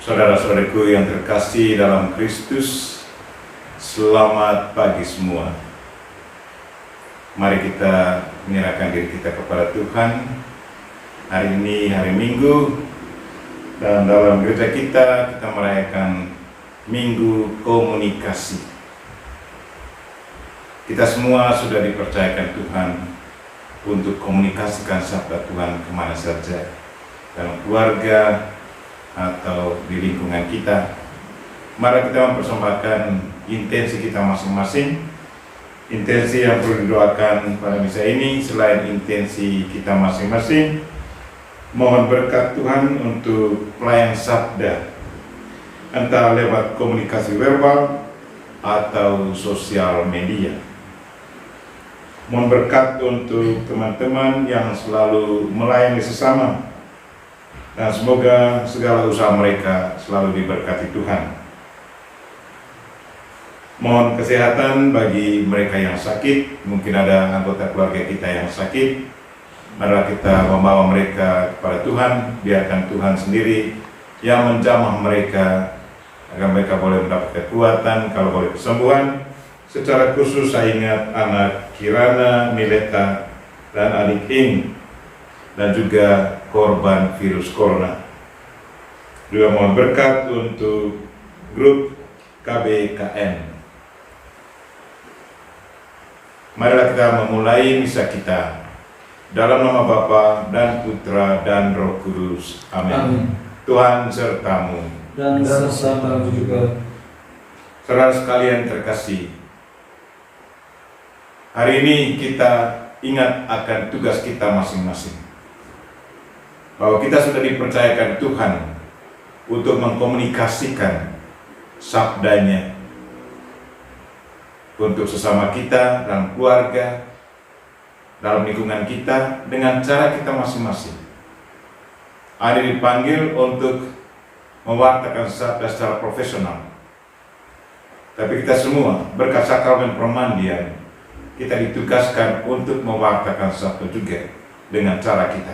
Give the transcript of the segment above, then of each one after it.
Saudara-saudariku yang terkasih dalam Kristus, selamat pagi semua. Mari kita menyerahkan diri kita kepada Tuhan. Hari ini hari Minggu, dan dalam gereja kita merayakan Minggu Komunikasi. Kita semua sudah dipercayakan Tuhan untuk komunikasikan sabda Tuhan kemana saja, dalam keluarga atau di lingkungan kita. Mari kita mempersembahkan intensi kita masing-masing. Intensi yang perlu didoakan pada misa ini selain intensi kita masing-masing, mohon berkat Tuhan untuk pelayan sabda, entah lewat komunikasi verbal atau sosial media. Mohon berkat untuk teman-teman yang selalu melayani sesama, dan semoga segala usaha mereka selalu diberkati Tuhan. Mohon kesehatan bagi mereka yang sakit. Mungkin ada anggota keluarga kita yang sakit. Mari kita membawa mereka kepada Tuhan. Biarkan Tuhan sendiri yang menjamah mereka, agar mereka boleh mendapat kekuatan, kalau boleh kesembuhan. Secara khusus saya ingat anak Kirana, Mileta, dan adik Ing, dan juga korban virus corona. Juga mohon berkat untuk grup KBKN. Marilah kita memulai misa kita dalam nama Bapa dan Putra dan Roh Kudus. Amin. Tuhan sertamu dan bersamamu juga. Saudara sekalian terkasih, hari ini kita ingat akan tugas kita masing-masing, bahwa kita sudah dipercayakan Tuhan untuk mengkomunikasikan sabdanya untuk sesama kita, dalam keluarga, dalam lingkungan kita, dengan cara kita masing-masing. Ada dipanggil untuk mewartakan sabda secara profesional, tapi kita semua berkat sakramen permandian, kita ditugaskan untuk mewartakan sabda juga dengan cara kita.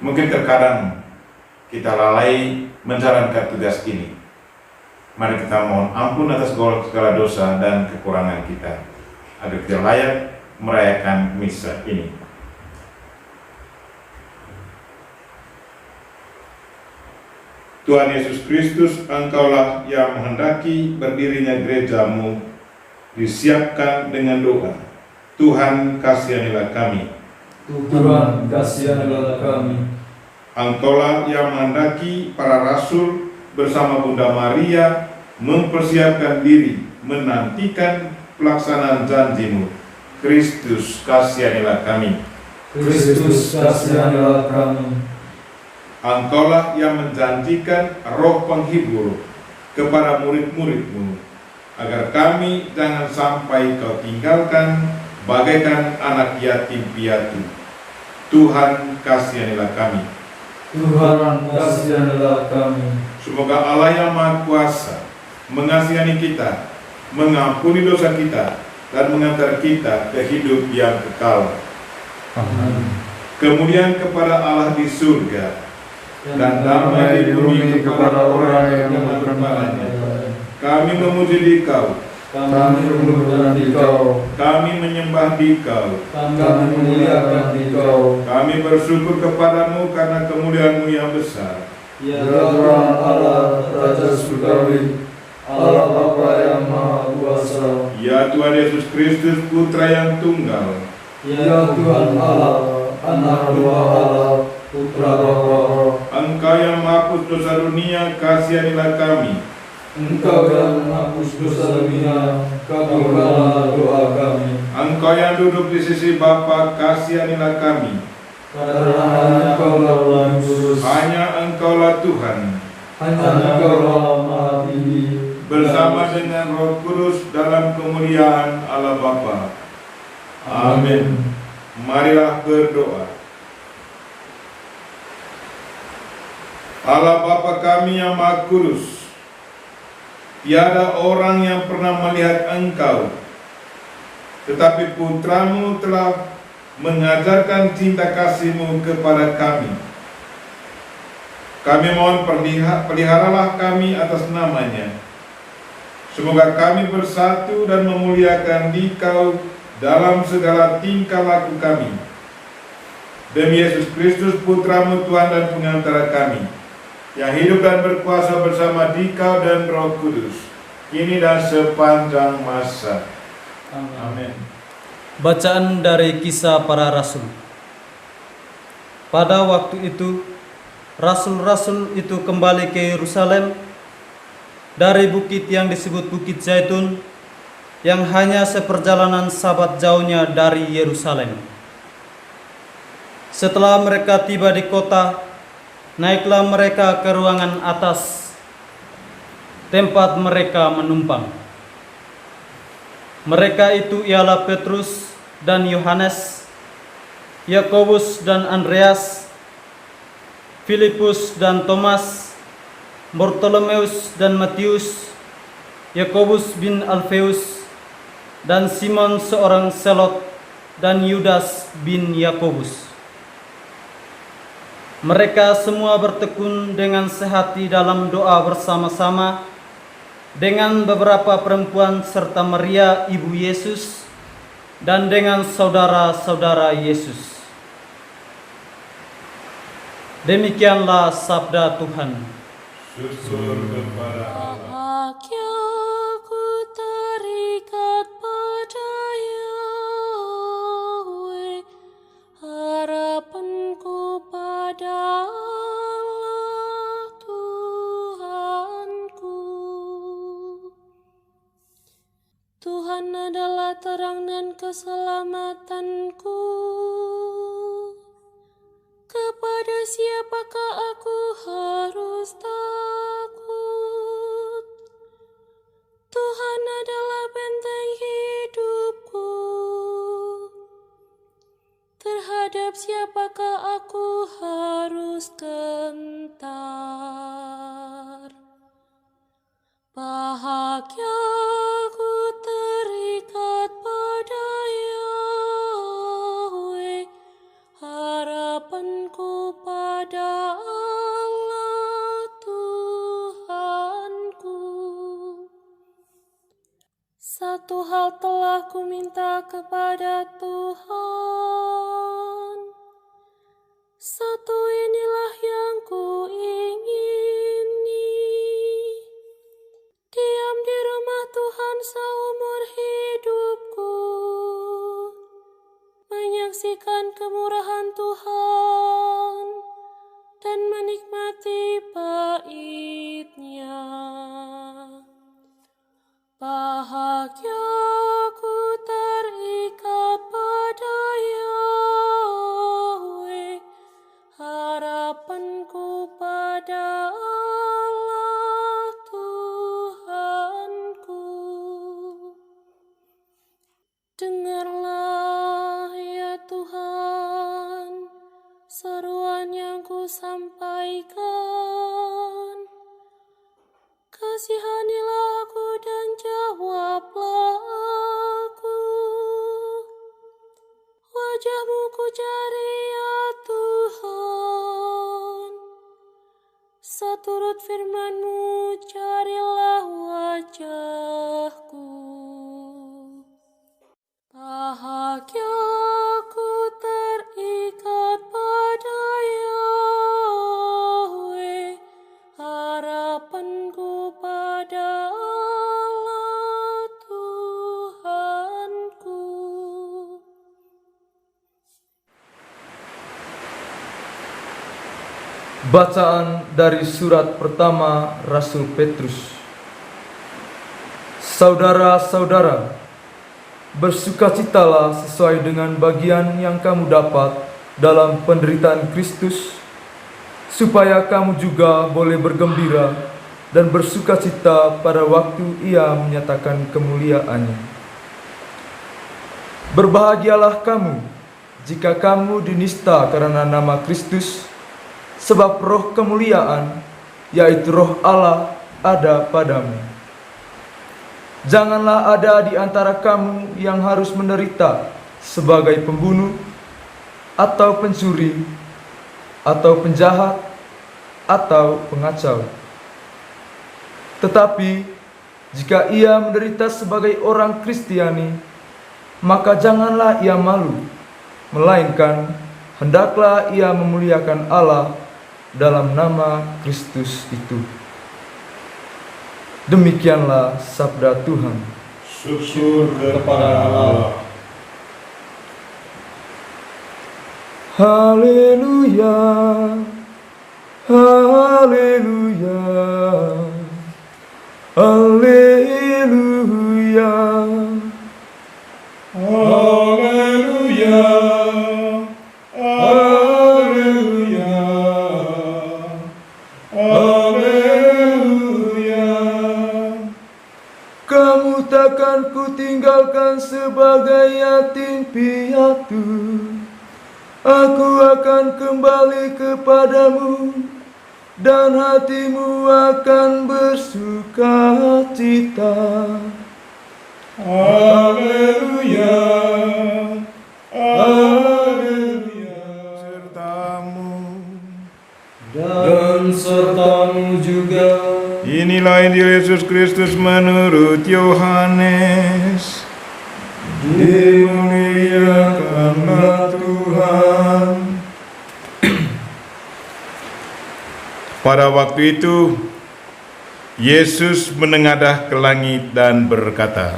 Mungkin terkadang kita lalai menjalankan tugas ini. Mari kita mohon ampun atas segala dosa dan kekurangan kita, agar kita layak merayakan misa ini. Tuhan Yesus Kristus, Engkaulah yang menghendaki berdirinya gereja-Mu disiapkan dengan doa. Tuhan, kasihanilah kami. Tuhan, kasihanilah kami. Engkaulah yang menghendaki para rasul bersama Bunda Maria mempersiapkan diri menantikan pelaksanaan janji-Mu. Kristus, kasihanilah kami. Kristus, kasihanilah kami. Engkaulah yang menjanjikan Roh Penghibur kepada murid-murid-Mu, agar kami jangan sampai Kau tinggalkan bagaikan anak yatim piatu. Tuhan, kasihanilah kami. Tuhan, kasihanilah kami. Semoga Allah yang Maha Kuasa mengasihani kita, mengampuni dosa kita, dan mengantar kita ke hidup yang kekal. Amin. Kemudian kepada Allah di surga, dan damai di bumi kepada orang yang menghormatinya. Kami memuji Dikau, Kami memuliakan Dikau, kami menyembah Dikau, kami memuliakan Dikau. kami bersyukur kepadamu karena kemuliaan-Mu yang besar. Ya Tuhan Allah, Raja Surgawi, Allah Bapa yang Maha Kuasa. Ya Tuhan Yesus Kristus, Putra yang tunggal. Ya Tuhan Allah, Anak Dua Allah, Putra Bapa. Engkau yang menghapus dosa dunia, kasihanilah kami. Engkau yang menghapus dosa dunia, kabulkanlah doa kami. Engkau yang duduk di sisi Bapa, kasihanilah kami. Karena hanya Engkaulah yang kudus, Hanya Engkaulah Tuhan, hanya Engkaulah Maha Tinggi, bersama dengan Roh Kudus dalam kemuliaan Allah Bapa. Amin. Marilah berdoa. Allah Bapa kami yang Maha Kudus, tiada orang yang pernah melihat Engkau, tetapi Putra-Mu telah mengajarkan cinta kasih-Mu kepada kami. Kami mohon peliharalah kami atas namanya. Semoga kami bersatu dan memuliakan Dikau dalam segala tingkah laku kami. Demi Yesus Kristus, Putra-Mu, Tuhan dan Pengantara kami, yang hidup dan berkuasa bersama Dikau dan Roh Kudus, kini dan sepanjang masa. Amin. Bacaan dari Kisah Para Rasul. Pada waktu itu, rasul-rasul itu kembali ke Yerusalem dari bukit yang disebut Bukit Zaitun, yang hanya seperjalanan sabat jauhnya dari Yerusalem. Setelah mereka tiba di kota, naiklah mereka ke ruangan atas, tempat mereka menumpang. Mereka itu ialah Petrus dan Yohanes, Yakobus dan Andreas, Filipus dan Thomas, Bartolomeus dan Matius, Yakobus bin Alfeus, dan Simon seorang Selot, dan Yudas bin Yakobus. Mereka semua bertekun dengan sehati dalam doa bersama-sama dengan beberapa perempuan serta Maria ibu Yesus dan dengan saudara-saudara Yesus. Demikianlah sabda Tuhan. Syukur kepada Allah. Aku terikat pada Yahweh, harapanku pada Allah Tuhanku. Tuhan adalah terang dan keselamatanku. Kepada siapakah aku harus takut? Tuhan adalah benteng hidupku. Terhadap siapakah aku harus gentar? Bahagia aku terikat pada Yahweh, harapanku pada Allah Tuhanku. Satu hal telah ku minta kepada Tuhan, satu inilah yang ku ingini, diam di rumah Tuhan seumur hidupku, menyaksikan kemurahan Tuhan dan menikmati bait-Nya. Bahagia aku terikat pada Yahweh, harapanku pada Allah Tuhanku. Dengarlah ya Tuhan seruan yang ku sampaikan. Kasihanilah aku dan jawablah aku. Wajah-Mu ku cari ya Tuhan. Seturut firman-Mu carilah wajah-Ku. Bahagia aku terikat pada Yahweh, harapanku pada Allah Tuhanku. Bacaan dari surat pertama Rasul Petrus. Saudara-saudara, bersukacitalah sesuai dengan bagian yang kamu dapat dalam penderitaan Kristus, supaya kamu juga boleh bergembira dan bersukacita pada waktu Ia menyatakan kemuliaannya. Berbahagialah kamu jika kamu dinista karena nama Kristus, sebab roh kemuliaan, yaitu roh Allah, ada padamu. Janganlah ada di antara kamu yang harus menderita sebagai pembunuh, atau pencuri, atau penjahat, atau pengacau. Tetapi jika ia menderita sebagai orang Kristiani, maka janganlah ia malu, melainkan hendaklah ia memuliakan Allah dalam nama Kristus itu. Demikianlah sabda Tuhan. Syukur kepada Allah. Haleluya, haleluya, haleluya, Haleluya. Haleluya. Haleluya. kamu takkan kutinggalkan sebagai yatim piatu. Aku akan kembali kepadamu, dan hatimu akan bersuka cita. Haleluya. Haleluya. Sertamu. Dan sertamu juga. Inilah Injil Yesus Kristus menurut Yohanes. Dimuliakanlah Tuhan. Pada waktu itu, Yesus menengadah ke langit dan berkata,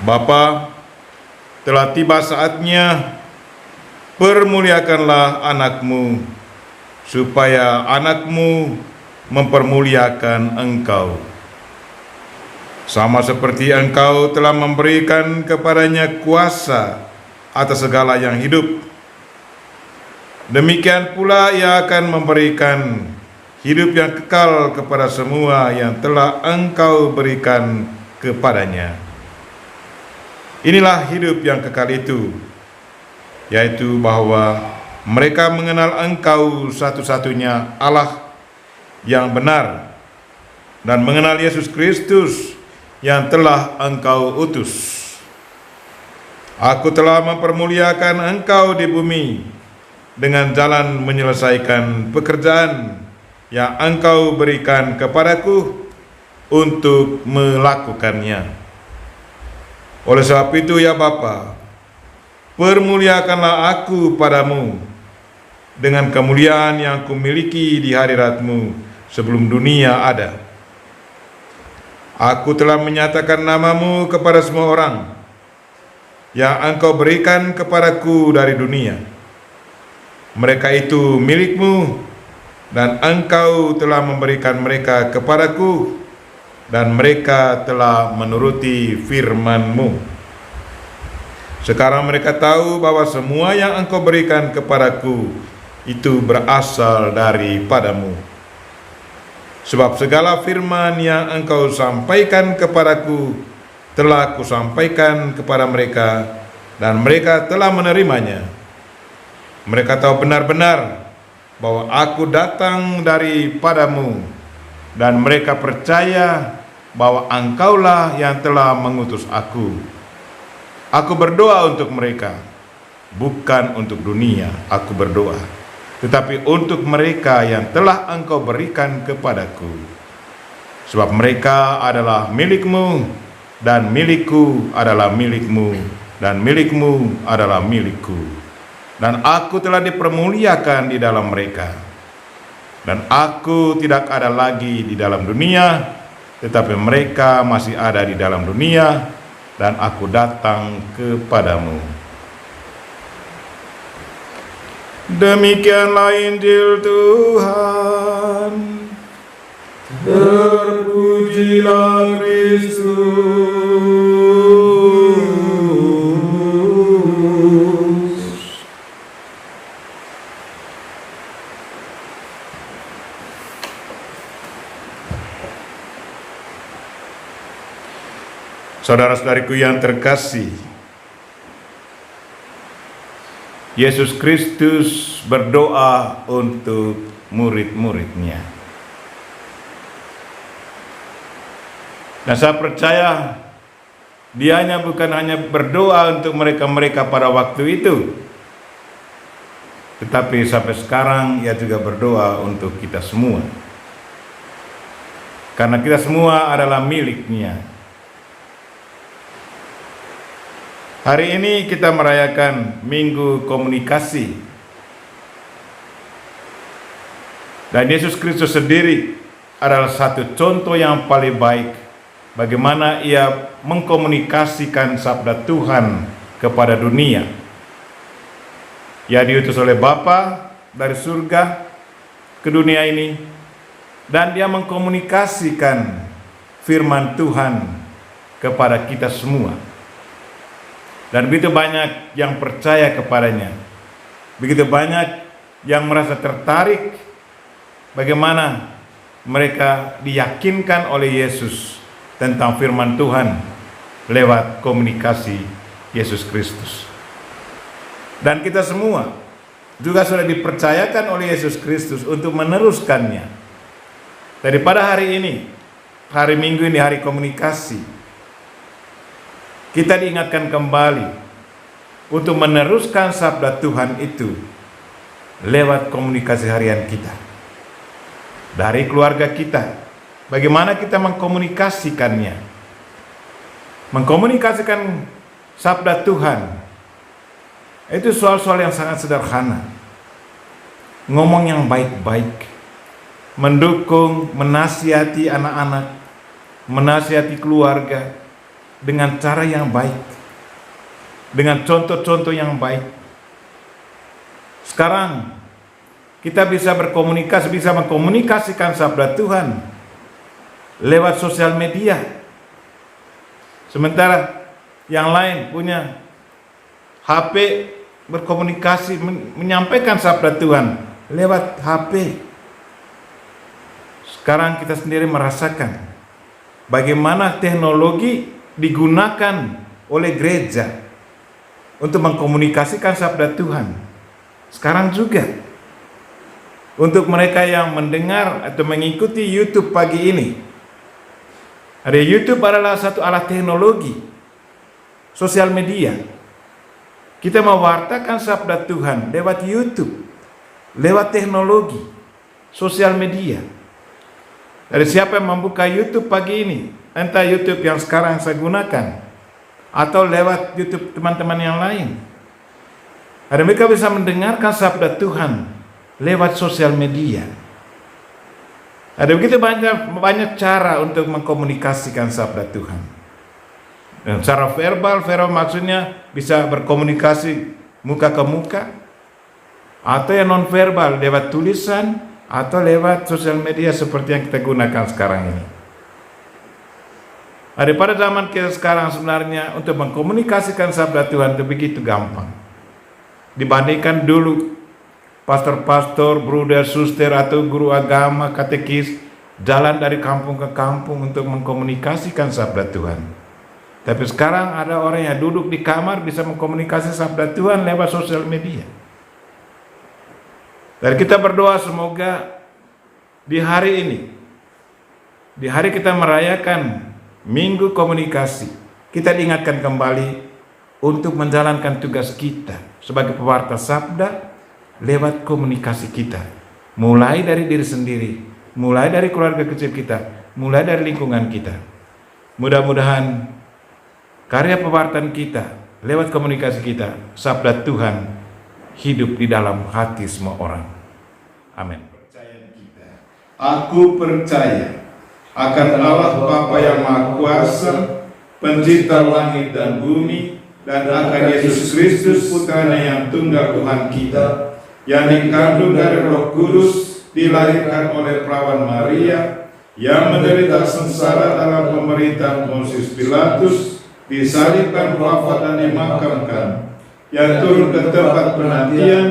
Bapa, telah tiba saatnya, permuliakanlah anakmu, supaya anakmu mempermuliakan engkau. Sama seperti engkau telah memberikan kepadanya kuasa atas segala yang hidup, demikian pula ia akan memberikan hidup yang kekal kepada semua yang telah engkau berikan kepadanya. Inilah hidup yang kekal itu, yaitu bahwa mereka mengenal engkau satu-satunya Allah yang benar, dan mengenal Yesus Kristus yang telah engkau utus. Aku telah mempermuliakan engkau di bumi dengan jalan menyelesaikan pekerjaan yang engkau berikan kepadaku untuk melakukannya. Oleh sebab itu ya Bapa, permuliakanlah aku padamu dengan kemuliaan yang kumiliki di hadirat-Mu sebelum dunia ada. Aku telah menyatakan nama-Mu kepada semua orang yang engkau berikan kepadaku dari dunia. Mereka itu milik-Mu, dan engkau telah memberikan mereka kepadaku, dan mereka telah menuruti firman-Mu. Sekarang mereka tahu bahwa semua yang engkau berikan kepadaku itu berasal daripadamu. Sebab segala firman yang engkau sampaikan kepadaku telah kusampaikan kepada mereka, dan mereka telah menerimanya. Mereka tahu benar-benar bahwa aku datang daripadamu, dan mereka percaya bahwa engkaulah yang telah mengutus aku. Aku berdoa untuk mereka, bukan untuk dunia aku berdoa, tetapi untuk mereka yang telah engkau berikan kepadaku. Sebab mereka adalah milik-Mu, dan milik-Ku adalah milik-Mu, dan milik-Mu adalah milik-Ku. Dan aku telah dipermuliakan di dalam mereka. Dan aku tidak ada lagi di dalam dunia, tetapi mereka masih ada di dalam dunia, dan aku datang kepadamu. Demikianlah Injil Tuhan. Terpujilah Kristus. Saudara-saudariku yang terkasih, Yesus Kristus berdoa untuk murid-muridnya. Dan saya percaya Dia bukan hanya berdoa untuk mereka-mereka pada waktu itu, tetapi sampai sekarang ia juga berdoa untuk kita semua. Karena kita semua adalah miliknya. Hari ini kita merayakan Minggu Komunikasi. Dan Yesus Kristus sendiri adalah satu contoh yang paling baik bagaimana ia mengkomunikasikan sabda Tuhan kepada dunia. Ia diutus oleh Bapa dari surga ke dunia ini, dan dia mengkomunikasikan firman Tuhan kepada kita semua. Dan begitu banyak yang percaya kepadanya, begitu banyak yang merasa tertarik bagaimana mereka diyakinkan oleh Yesus tentang firman Tuhan lewat komunikasi Yesus Kristus. Dan kita semua juga sudah dipercayakan oleh Yesus Kristus untuk meneruskannya. Daripada hari ini, hari Minggu ini, hari komunikasi, kita diingatkan kembali untuk meneruskan sabda Tuhan itu lewat komunikasi harian kita. Dari keluarga kita, bagaimana kita mengkomunikasikannya. Mengkomunikasikan sabda Tuhan itu soal-soal yang sangat sederhana. Ngomong yang baik-baik, mendukung, menasihati anak-anak, menasihati keluarga dengan cara yang baik, dengan contoh-contoh yang baik. Sekarang kita bisa berkomunikasi, bisa mengkomunikasikan sabda Tuhan lewat sosial media. Sementara yang lain punya HP, berkomunikasi, menyampaikan sabda Tuhan lewat HP. Sekarang kita sendiri merasakan bagaimana teknologi digunakan oleh gereja untuk mengkomunikasikan sabda Tuhan. Sekarang juga untuk mereka yang mendengar atau mengikuti YouTube pagi ini, ada YouTube adalah satu alat teknologi sosial media. Kita mewartakan sabda Tuhan lewat YouTube, lewat teknologi sosial media. Dari siapa yang membuka YouTube pagi ini, entah YouTube yang sekarang saya gunakan atau lewat YouTube teman-teman yang lain, ada mereka bisa mendengarkan sabda Tuhan lewat sosial media. Ada begitu banyak cara untuk mengkomunikasikan sabda Tuhan. Dan secara verbal maksudnya bisa berkomunikasi muka ke muka, atau yang non verbal lewat tulisan atau lewat sosial media seperti yang kita gunakan sekarang ini. Pada zaman kita sekarang sebenarnya untuk mengkomunikasikan sabda Tuhan itu begitu gampang dibandingkan dulu. Pastor-pastor, bruder, suster, atau guru agama, katekis jalan dari kampung ke kampung untuk mengkomunikasikan sabda Tuhan. Tapi sekarang ada orang yang duduk di kamar bisa mengkomunikasi sabda Tuhan lewat sosial media. Dan kita berdoa semoga di hari ini, di hari kita merayakan Minggu Komunikasi, kita diingatkan kembali untuk menjalankan tugas kita sebagai pewarta sabda lewat komunikasi kita, mulai dari diri sendiri, mulai dari keluarga kecil kita, mulai dari lingkungan kita. Mudah-mudahan karya pewartaan kita lewat komunikasi kita, sabda Tuhan hidup di dalam hati semua orang. Amin. Aku percaya akan Allah Bapa yang Maha Kuasa, Pencipta langit dan bumi, dan akan Yesus Kristus Putranya yang tunggal Tuhan kita, yang dikandung dari Roh Kudus, dilahirkan oleh perawan Maria, yang menderita sengsara dalam pemerintahan Pontius Pilatus, disalibkan, wafat dan dimakamkan, yang turun ke tempat penantian,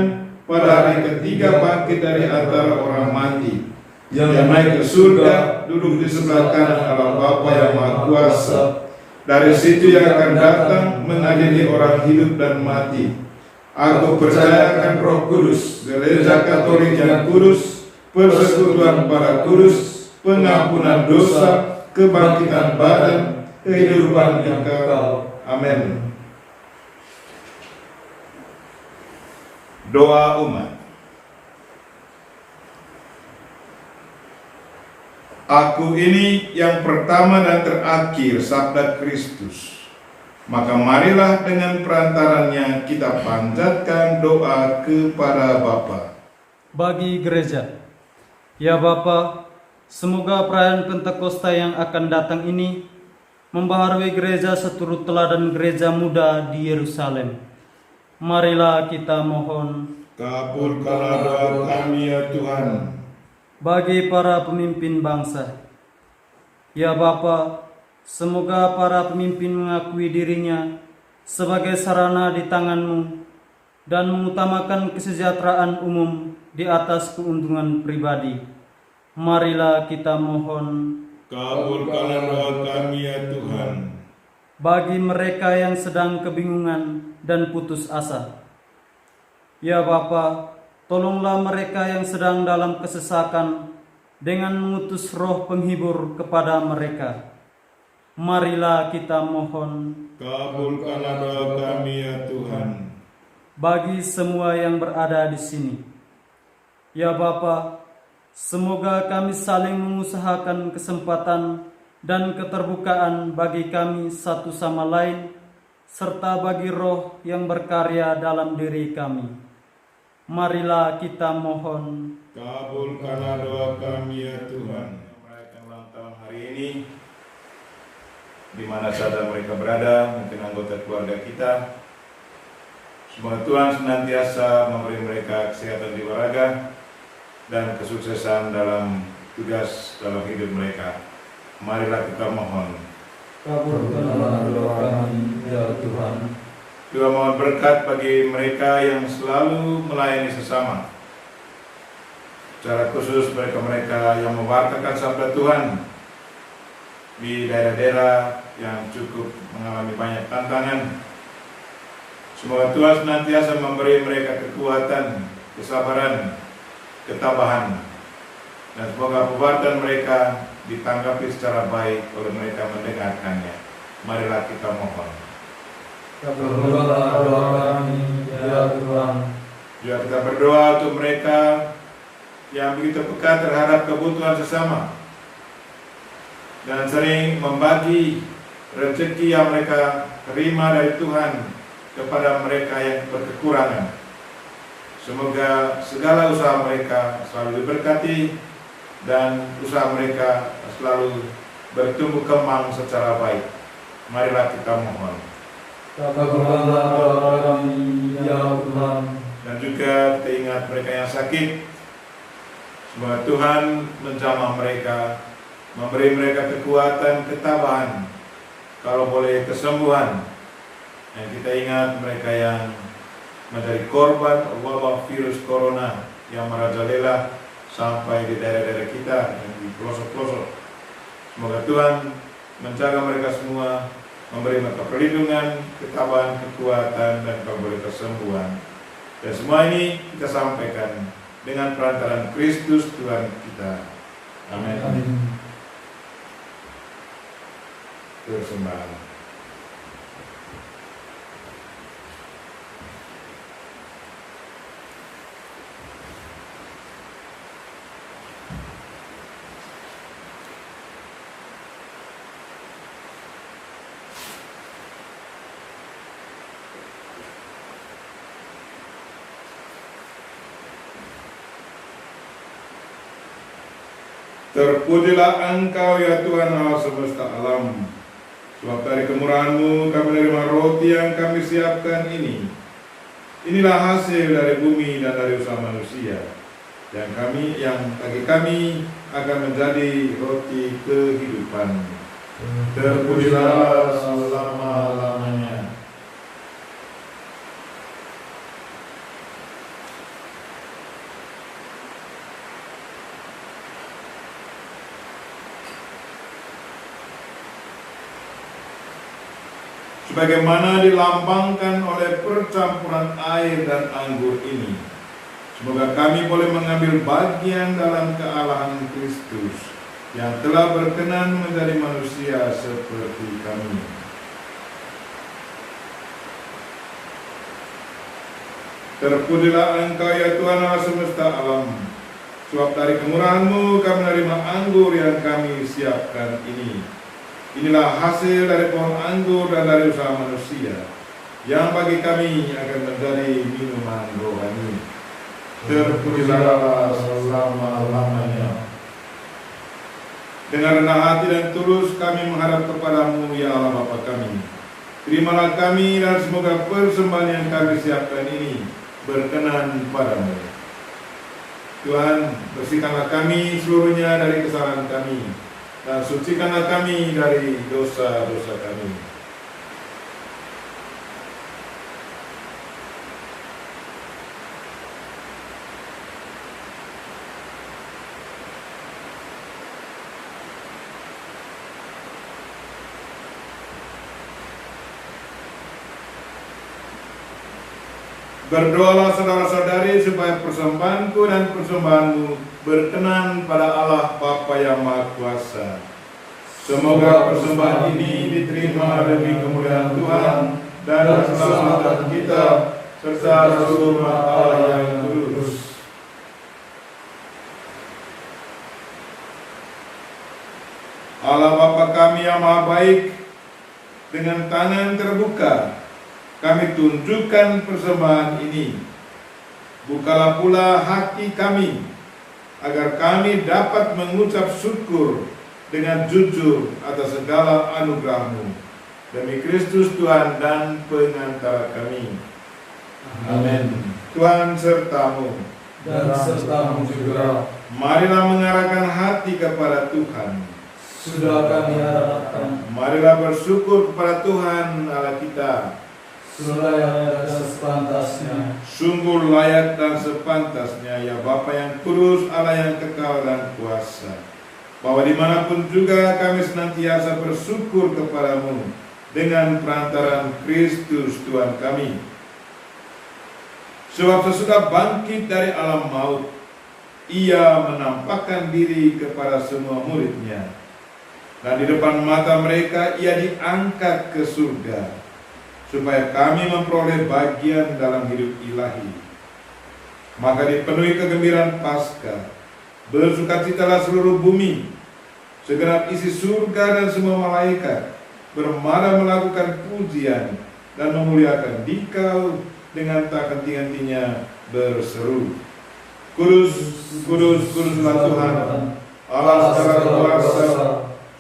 pada hari ketiga bangkit dari antara orang mati, yang naik ke surga, duduk di sebelah kanan Allah Bapa yang Maha Kuasa. Dari situ yang akan datang mengadili orang hidup dan mati. Aku percaya akan Roh Kudus, Gereja Katolik yang kudus, persekutuan para kudus, pengampunan dosa, kebangkitan badan, kehidupan yang kekal. Amin. Doa umat. Aku ini yang pertama dan terakhir, sabda Kristus. Maka marilah dengan perantarannya kita panjatkan doa kepada Bapa. Bagi gereja, ya Bapa, semoga perayaan Pentakosta yang akan datang ini membaharui gereja seturut teladan gereja muda di Yerusalem. Marilah kita mohon. Kabulkanlah doa kami ya Tuhan. Bagi para pemimpin bangsa, ya Bapa, semoga para pemimpin mengakui dirinya sebagai sarana di tangan-Mu dan mengutamakan kesejahteraan umum di atas keuntungan pribadi. Marilah kita mohon. Kabulkanlah doa kami ya Tuhan. Bagi mereka yang sedang kebingungan dan putus asa, ya Bapa, tolonglah mereka yang sedang dalam kesesakan dengan mengutus roh penghibur kepada mereka. Marilah kita mohon. Kabulkanlah doa kami ya Tuhan. Bagi semua yang berada di sini, ya Bapa, semoga kami saling mengusahakan kesempatan dan keterbukaan bagi kami satu sama lain, serta bagi roh yang berkarya dalam diri kami. Marilah kita mohon. Kabulkanlah doa kami ya Tuhan. Merayakan ulang tahun hari ini, di mana saja mereka berada, mungkin anggota keluarga kita. Semoga Tuhan senantiasa memberi mereka kesehatan jiwa raga dan kesuksesan dalam tugas dalam hidup mereka. Marilah kita mohon. Kabulkanlah doa kami, ya Tuhan. Juga mohon berkat bagi mereka yang selalu melayani sesama. Secara khusus mereka yang mewartakan sabda Tuhan di daerah-daerah yang cukup mengalami banyak tantangan. Semoga Tuhan senantiasa memberi mereka kekuatan, kesabaran, ketabahan, dan semoga perbuatan mereka ditanggapi secara baik oleh mereka mendengarkannya. Marilah kita mohon. Kabulkanlah doa kami, ya Tuhan. Juga kita berdoa untuk mereka yang begitu peka terhadap kebutuhan sesama dan sering membagi rezeki yang mereka terima dari Tuhan kepada mereka yang berkekurangan. Semoga segala usaha mereka selalu diberkati dan usaha mereka selalu bertumbuh kembang secara baik. Marilah kita mohon. Kabulkanlah doa kami, ya Tuhan. Dan juga kita ingat mereka yang sakit. Semoga Tuhan menjamah mereka, memberi mereka kekuatan, ketabahan, kalau boleh kesembuhan. Dan kita ingat mereka yang menjadi korban wabah virus corona yang merajalela sampai di daerah-daerah kita yang di pelosok-pelosok. Semoga Tuhan menjaga mereka semua, memberi mereka perlindungan, ketabahan, kekuatan, dan kalau boleh kesembuhan. Dan semua ini kita sampaikan dengan perantaran Kristus Tuhan kita. Amin. Persembahan. Terpujilah Engkau ya Tuhan Allah semesta alam. Sebab dari kemurahan-Mu kami menerima roti yang kami siapkan ini. Inilah hasil dari bumi dan dari usaha manusia. Yang bagi kami akan menjadi roti kehidupan. Terpujilah selama-lamanya. Sebagaimana dilambangkan oleh percampuran air dan anggur ini, semoga kami boleh mengambil bagian dalam kealahan Kristus yang telah berkenan menjadi manusia seperti kami. Terpujilah Engkau ya Tuhan Allah semesta alam. Sebab dari kemurahan-Mu kami menerima anggur yang kami siapkan ini. Inilah hasil dari pohon anggur dan dari usaha manusia, yang bagi kami akan menjadi minuman rohani. Terpujilah Allah selama-lamanya. Dengan rendah hati dan tulus kami menghadap kepada-Mu, ya Allah Bapa kami. Terimalah kami dan semoga persembahan yang kami siapkan ini berkenan padamu. Tuhan, bersihkanlah kami seluruhnya dari kesalahan kami, dan sucikanlah kami dari dosa-dosa kami. Berdoalah saudara-saudari supaya persembahanku dan persembahanmu berkenan pada Allah Bapa yang Maha Kuasa. Semoga persembahan ini diterima demi kemuliaan Tuhan dan keselamatan kita serta seluruh umat Allah yang kudus. Allah Bapa kami yang Maha Baik, dengan tangan terbuka kami tunjukkan persembahan ini. Bukalah pula hati kami, agar kami dapat mengucap syukur dengan jujur atas segala anugerah-Mu. Demi Kristus Tuhan dan pengantara kami. Amin. Tuhan sertamu. Dan sertamu juga. Marilah mengarahkan hati kepada Tuhan. Sudah kami harapkan. Marilah bersyukur kepada Tuhan Allah kita. Selayak dan sepantasnya. Sungguh layak dan sepantasnya, ya Bapa yang kudus, Allah yang kekal dan kuasa, bahwa dimanapun juga kami senantiasa bersyukur kepada-Mu dengan perantaraan Kristus Tuhan kami. Sebab sesudah bangkit dari alam maut, Ia menampakkan diri kepada semua murid-Nya, dan di depan mata mereka Ia diangkat ke surga, supaya kami memperoleh bagian dalam hidup ilahi. Maka dipenuhi kegembiraan Paskah, bersukacitalah seluruh bumi, segenap isi surga dan semua malaikat bermara melakukan pujian dan memuliakan Dikau dengan tak henti-hentinya berseru, Kudus, kudus, kuduslah Tuhan, Allah segala kuasa,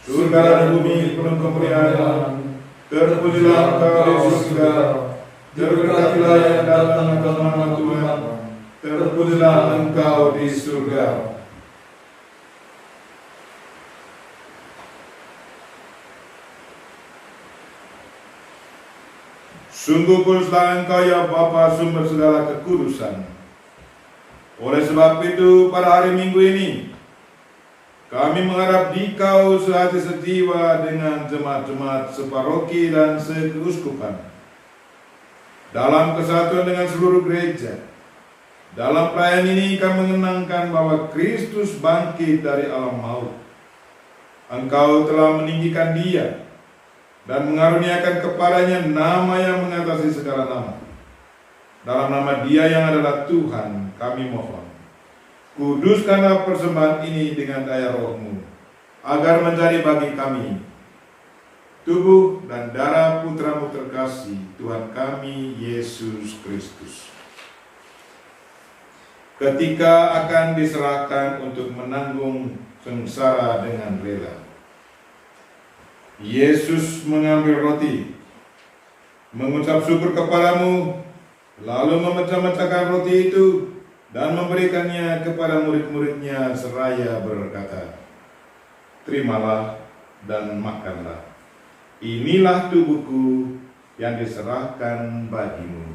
surga dan bumi penuh kemuliaan. Terpujilah Engkau di surga, terberkatilah yang datang dalam nama Tuhan, terpujilah Engkau di surga. Sungguh kuduslah Engkau ya Bapa, sumber segala kekudusan. Oleh sebab itu pada hari Minggu ini kami mengharap Dikau sehati sejiwa dengan jemaat-jemaat separoki dan sekeuskupan, dalam kesatuan dengan seluruh gereja. Dalam perayaan ini kami mengenangkan bahwa Kristus bangkit dari alam maut. Engkau telah meninggikan Dia dan mengaruniakan kepadanya nama yang mengatasi segala nama. Dalam nama Dia yang adalah Tuhan, kami mohon, kuduskanlah persembahan ini dengan daya Roh-Mu, agar menjadi bagi kami tubuh dan darah Putra-Mu terkasih, Tuhan kami Yesus Kristus. Ketika akan diserahkan untuk menanggung sengsara dengan rela, Yesus mengambil roti, mengucap syukur kepadamu, lalu memecah-mecahkan roti itu dan memberikannya kepada murid-muridnya seraya berkata, Terimalah dan makanlah. Inilah tubuhku yang diserahkan bagimu.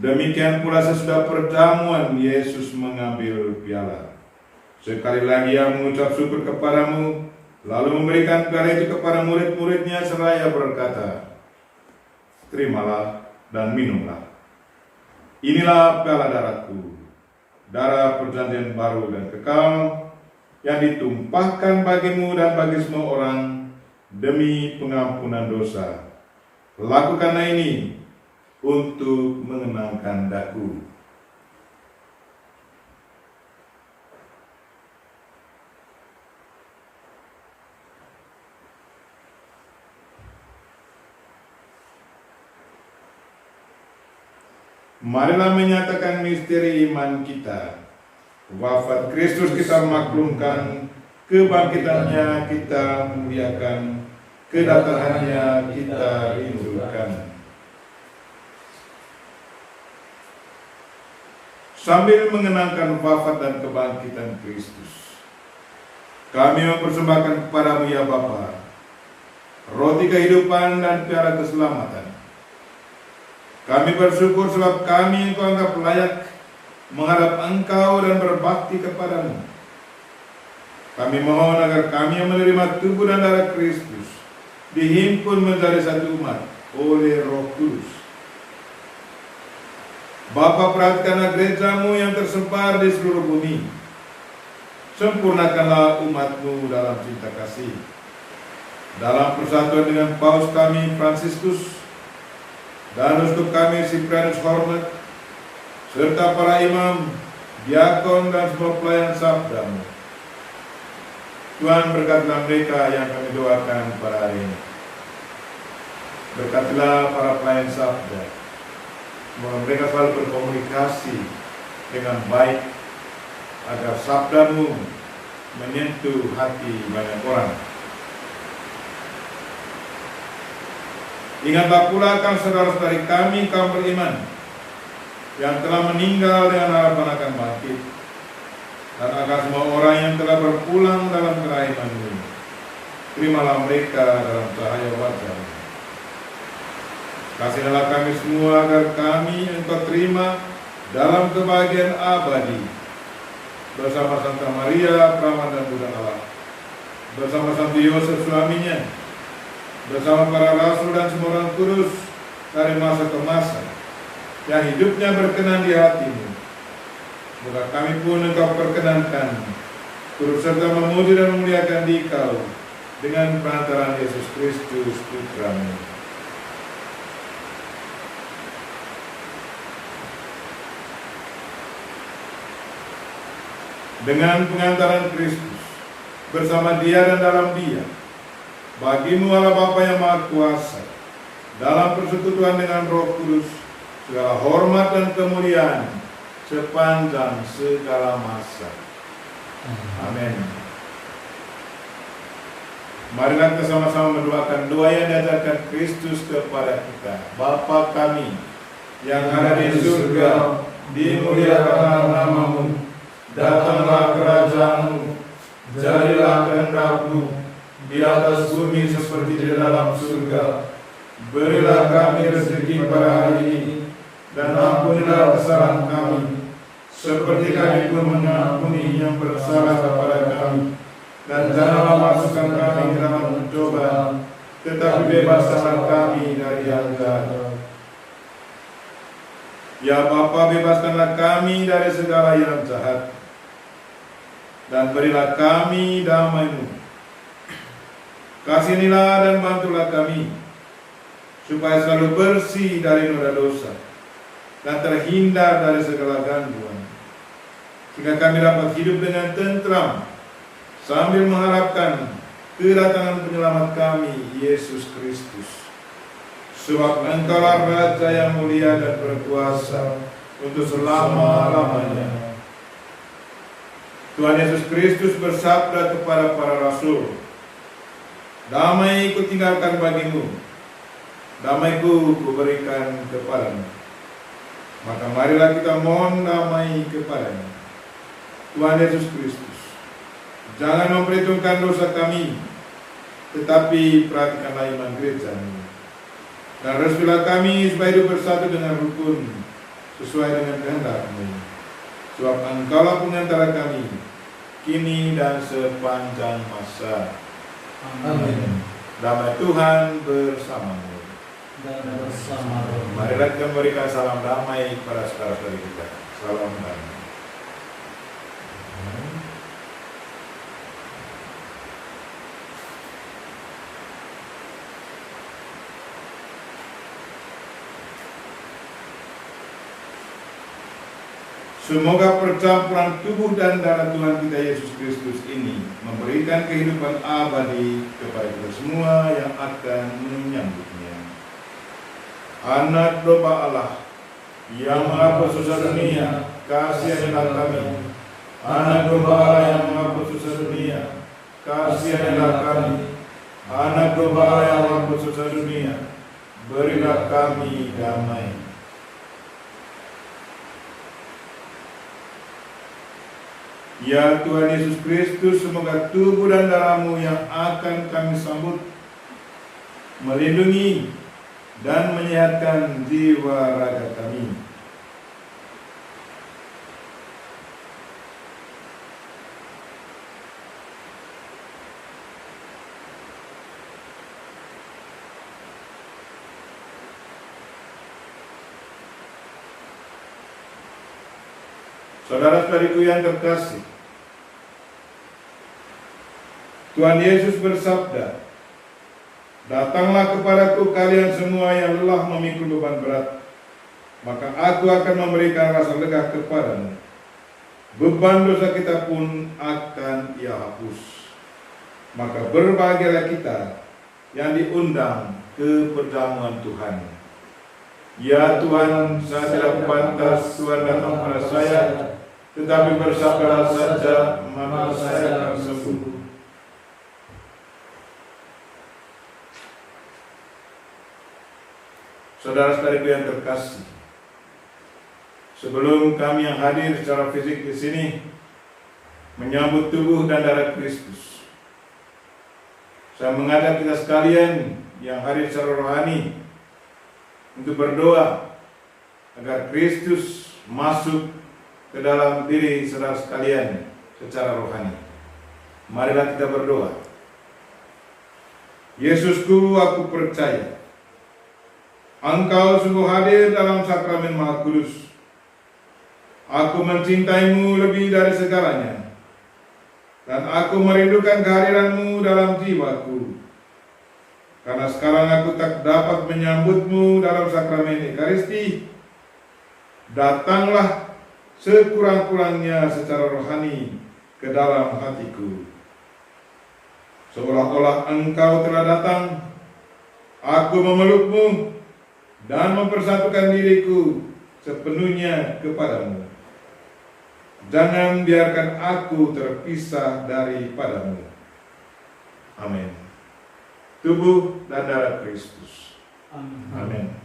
Demikian pula sesudah perjamuan Yesus mengambil piala. Sekali lagi Ia mengucap syukur kepadamu, lalu memberikan piala itu kepada murid-muridnya seraya berkata, Terimalah dan minumlah. Inilah piala darahku, darah perjanjian baru dan kekal yang ditumpahkan bagimu dan bagi semua orang demi pengampunan dosa. Lakukanlah ini untuk mengenangkan daku. Marilah menyatakan misteri iman kita. Wafat Kristus kita maklumkan, kebangkitannya kita muliakan, kedatangannya kita rindukan. Sambil mengenangkan wafat dan kebangkitan Kristus, kami mempersembahkan kepadamu ya Bapa, roti kehidupan dan piala keselamatan. Kami bersyukur sebab kami Engkau anggap layak menghadap Engkau dan berbakti kepadamu. Kami mohon agar kami yang menerima tubuh dan darah Kristus dihimpun menjadi satu umat oleh Roh Kudus. Bapa, perhatikanlah gerejamu yang tersebar di seluruh bumi. Sempurnakanlah umatmu dalam cinta kasih. Dalam persatuan dengan Paus kami Fransiskus dan uskup kami Siprianus Hormat, serta para imam, diakon dan semua pelayan sabdamu. Tuhan, berkatilah mereka yang kami doakan pada hari ini. Berkatilah para pelayan sabda, semoga mereka selalu berkomunikasi dengan baik agar sabdamu menyentuh hati banyak orang. Ingatlah pula akan saudara-saudari kami kaum beriman yang telah meninggal dengan harapan akan bangkit, dan akan semua orang yang telah berpulang dalam kerahiman-Mu. Terimalah mereka dalam cahaya wajah-Mu. Kasihilah kami semua agar kami Engkau terima dalam kebahagiaan abadi bersama Santa Maria, Perawan dan Budak Allah, bersama Santo Yosef suaminya, bersama para rasul dan semua orang kudus dari masa ke masa, yang hidupnya berkenan di hati-Mu. Semoga kami pun Engkau perkenankan turut serta memuji dan memuliakan Dikau dengan perantaraan Yesus Kristus Putra-Mu. Dengan pengantaran Kristus bersama Dia dan dalam Dia, bagimu Allah Bapa yang Maha Kuasa, dalam persekutuan dengan Roh Kudus, segala hormat dan kemuliaan sepanjang segala masa. Amin. Marilah kita sama-sama mendoakan doa yang diajarkan Kristus kepada kita. Bapa kami yang ada di surga, dimuliakanlah nama-Mu, datanglah kerajaan-Mu, jadilah kehendak-Mu di atas bumi seperti di dalam surga. Berilah kami rezeki pada hari ini, dan ampunilah kesalahan kami, seperti kami pun mengampuni yang bersalah kepada kami. Dan janganlah masukkan kami ke dalam pencobaan, tetapi bebaskanlah kami dari yang jahat. Ya Bapa, bebaskanlah kami dari segala yang jahat, dan berilah kami damai-Mu. Kasihanilah dan bantulah kami, supaya selalu bersih dari noda dosa dan terhindar dari segala gangguan, sehingga kami dapat hidup dengan tentram sambil mengharapkan kedatangan penyelamat kami, Yesus Kristus. Sebab Engkaulah Raja yang mulia dan berkuasa untuk selama-lamanya. Tuhan Yesus Kristus bersabda kepada para rasul, "Damai ku tinggalkan bagimu, damai-Ku kuberikan kepadamu." Maka marilah kita mohon damai kepada-Nya. Tuhan Yesus Kristus, jangan memperhitungkan dosa kami, tetapi perhatikanlah iman gereja-Mu. Dan restuilah kami supaya hidup bersatu dengan rukun, sesuai dengan kehendak-Mu. Sebab Engkaulah pengantara kami, kini dan sepanjang masa. Amin. Damai Tuhan bersamamu. Dan bersama Roh. Marilah kita memberikan salam damai kepada saudara-saudari kita. Salam damai. Semoga percampuran tubuh dan darah Tuhan kita Yesus Kristus ini memberikan kehidupan abadi kepada kita semua yang akan menyambutnya. Anak domba Allah yang menghapus dosa dunia, kasihanilah kami. Anak domba Allah yang menghapus dosa dunia, kasihanilah kami. Anak domba Allah yang menghapus dosa dunia, berilah kami damai. Ya Tuhan Yesus Kristus, semoga tubuh dan darah-Mu yang akan kami sambut melindungi dan menyehatkan jiwa raga kami. Saudara-saudariku yang terkasih, Tuhan Yesus bersabda, "Datanglah kepadaku kalian semua yang lelah memikul beban berat, maka aku akan memberikan rasa lega kepadamu. Beban dosa kita pun akan Ia hapus. Maka berbahagialah kita yang diundang ke perjamuan Tuhan." Ya Tuhan, saya tidak pantas Tuhan datang kepada saya, tetapi bersabdalah saja, maka saya akan sembuh. Saudara-saudariku yang terkasih, sebelum kami yang hadir secara fisik di sini menyambut tubuh dan darah Kristus, saya mengajak kita sekalian yang hadir secara rohani untuk berdoa agar Kristus masuk ke dalam diri saudara sekalian secara rohani. Marilah kita berdoa. Yesusku, aku percaya Engkau sungguh hadir dalam sakramen Maha Kudus. Aku mencintaimu lebih dari segalanya, dan aku merindukan kehadiranmu dalam jiwaku. Karena sekarang aku tak dapat menyambutmu dalam sakramen Ekaristi, datanglah sekurang-kurangnya secara rohani ke dalam hatiku. Seolah-olah Engkau telah datang, aku memelukmu dan mempersatukan diriku sepenuhnya kepadamu. Jangan biarkan aku terpisah daripadamu. Amin. Tubuh dan darah Kristus. Amin.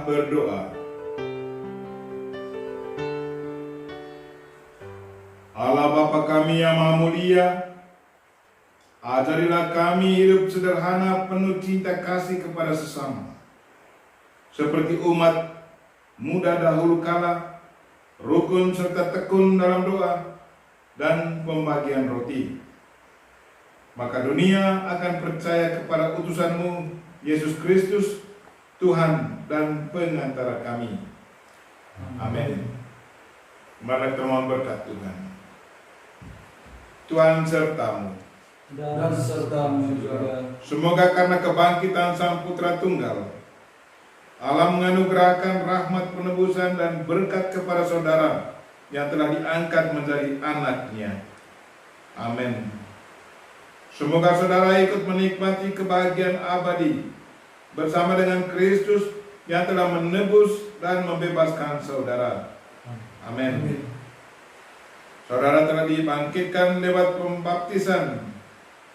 Kita berdoa. Allah Bapa kami yang Maha Mulia, ajarilah kami hidup sederhana penuh cinta kasih kepada sesama, seperti umat muda dahulu kala, rukun serta tekun dalam doa dan pembagian roti. Maka dunia akan percaya kepada utusan-Mu, Yesus Kristus, Tuhan dan pengantara kami. Amin. Mari kita mohon berkat Tuhan. Tuhan sertamu. dan sertamu juga. Semoga karena kebangkitan Sang Putra Tunggal, Allah menganugerahkan rahmat penebusan dan berkat kepada saudara yang telah diangkat menjadi anak-Nya. Amin. Semoga saudara ikut menikmati kebahagiaan abadi bersama dengan Kristus yang telah menebus dan membebaskan saudara. Amin. Saudara telah dibangkitkan lewat pembaptisan.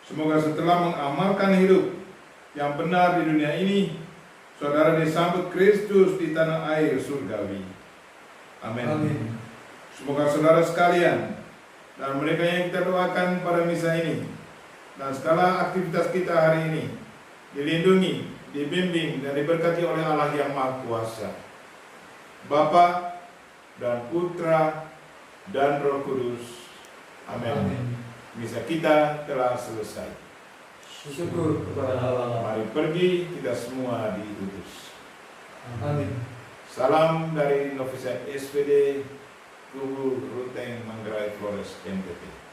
Semoga setelah mengamalkan hidup yang benar di dunia ini, saudara disambut Kristus di tanah air surgawi. Amin. Semoga saudara sekalian dan mereka yang kita doakan pada misa ini dan segala aktivitas kita hari ini dilindungi, dibimbing dan diberkati oleh Allah yang Maha Kuasa, Bapa dan Putra dan Roh Kudus. Amin. Misa kita telah selesai. Syukur kepada Allah. Mari pergi, kita semua diutus. Amin. Salam dari Novisiat SPD Kubu Ruteng Manggarai Flores NTT.